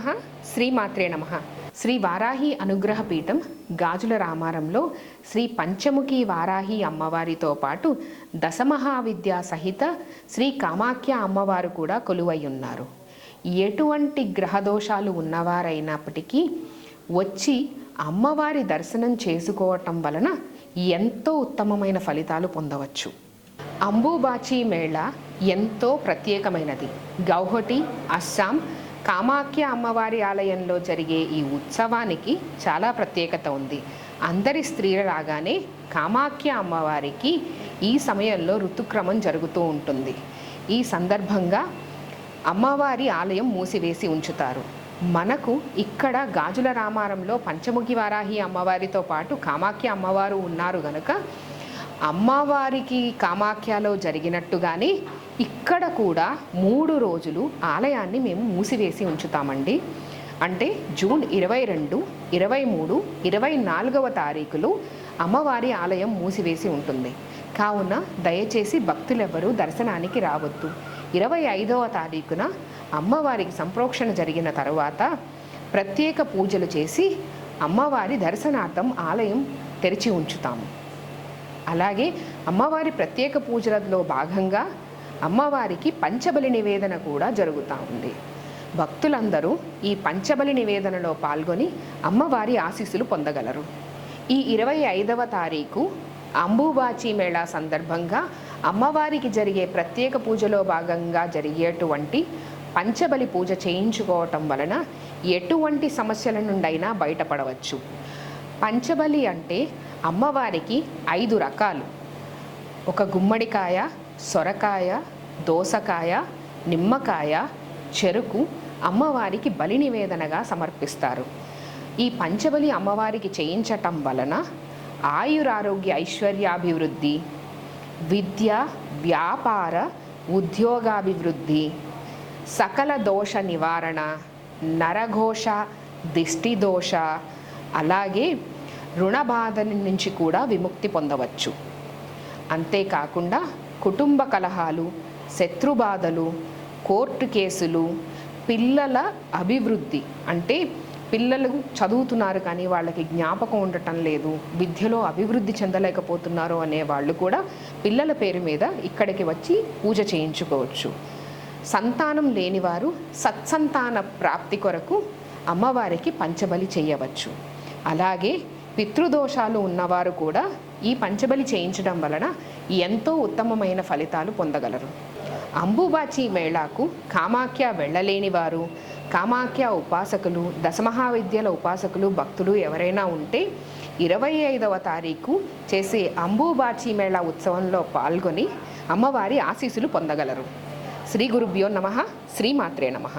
నమః. శ్రీమాత్రే నమః. శ్రీ వారాహి అనుగ్రహ పీఠం గాజుల రామారంలో శ్రీ పంచముఖి వారాహి అమ్మవారితో పాటు దశమహావిద్యా సహిత శ్రీ కామాఖ్య అమ్మవారు కూడా కొలువై ఉన్నారు. ఎటువంటి గ్రహదోషాలు ఉన్నవారైనప్పటికీ వచ్చి అమ్మవారి దర్శనం చేసుకోవటం వలన ఎంతో ఉత్తమమైన ఫలితాలు పొందవచ్చు. అంబుబాచి మేళా ఎంతో ప్రత్యేకమైనది. గౌహటి, అస్సాం కామాఖ్య అమ్మవారి ఆలయంలో జరిగే ఈ ఉత్సవానికి చాలా ప్రత్యేకత ఉంది. అందరి స్త్రీల లాగానే కామాఖ్య అమ్మవారికి ఈ సమయంలో ఋతుక్రమం జరుగుతూ ఉంటుంది. ఈ సందర్భంగా అమ్మవారి ఆలయం మూసివేసి ఉంచుతారు. మనకు ఇక్కడ గాజుల రామారంలో పంచముఖి వారాహి అమ్మవారితో పాటు కామాఖ్య అమ్మవారు ఉన్నారు గనుక అమ్మవారికి కామాఖ్యలో జరిగినట్టుగానే ఇక్కడ కూడా 3 రోజులు ఆలయాన్ని మేము మూసివేసి ఉంచుతామండి. అంటే జూన్ 22, 23, 24వ తారీఖులు అమ్మవారి ఆలయం మూసివేసి ఉంటుంది. కావున దయచేసి భక్తులెవరూ దర్శనానికి రావద్దు. 25వ తారీఖున అమ్మవారికి సంప్రోక్షణ జరిగిన తరువాత ప్రత్యేక పూజలు చేసి అమ్మవారి దర్శనార్థం ఆలయం తెరిచి ఉంచుతాము. అలాగే అమ్మవారి ప్రత్యేక పూజలలో భాగంగా అమ్మవారికి పంచబలి నివేదన కూడా జరుగుతూ ఉంది. భక్తులందరూ ఈ పంచబలి నివేదనలో పాల్గొని అమ్మవారి ఆశీస్సులు పొందగలరు. ఈ 25వ తారీఖు అంబుబాచి మేళా సందర్భంగా అమ్మవారికి జరిగే ప్రత్యేక పూజలో భాగంగా జరిగేటువంటి పంచబలి పూజ చేయించుకోవటం వలన ఎటువంటి సమస్యల నుండైనా బయటపడవచ్చు. పంచబలి అంటే అమ్మవారికి 5 రకాలు. ఒక గుమ్మడికాయ, సొరకాయ, దోసకాయ, నిమ్మకాయ, చెరుకు అమ్మవారికి బలి నివేదనగా సమర్పిస్తారు. ఈ పంచబలి అమ్మవారికి చేయించటం వలన ఆయురారోగ్య ఐశ్వర్యాభివృద్ధి, విద్య, వ్యాపార, ఉద్యోగాభివృద్ధి, సకల దోష నివారణ, నరఘోష, దిష్టి దోష, అలాగే రుణ బాధ నుంచి కూడా విముక్తి పొందవచ్చు. అంతేకాకుండా కుటుంబ కలహాలు, శత్రుబాధలు, కోర్టు కేసులు, పిల్లల అభివృద్ధి అంటే పిల్లలు చదువుతున్నారు కానీ వాళ్ళకి జ్ఞాపకం ఉండటం లేదు, విద్యలో అభివృద్ధి చెందలేకపోతున్నారు అనే వాళ్ళు కూడా పిల్లల పేరు మీద ఇక్కడికి వచ్చి పూజ చేయించుకోవచ్చు. సంతానం లేనివారు సత్సంతాన ప్రాప్తి కొరకు అమ్మవారికి పంచబలి చేయవచ్చు. అలాగే పితృదోషాలు ఉన్నవారు కూడా ఈ పంచబలి చేయించడం వలన ఎంతో ఉత్తమమైన ఫలితాలు పొందగలరు. అంబుబాచి మేళాకు కామాఖ్య వెళ్ళలేని వారు, కామాఖ్య ఉపాసకులు, దశమహావిద్యల ఉపాసకులు, భక్తులు ఎవరైనా ఉంటే 25వ తారీఖు చేసే అంబుబాచి మేళా ఉత్సవంలో పాల్గొని అమ్మవారి ఆశీస్సులు పొందగలరు. శ్రీ గురుభ్యో నమః. శ్రీమాత్రే నమః.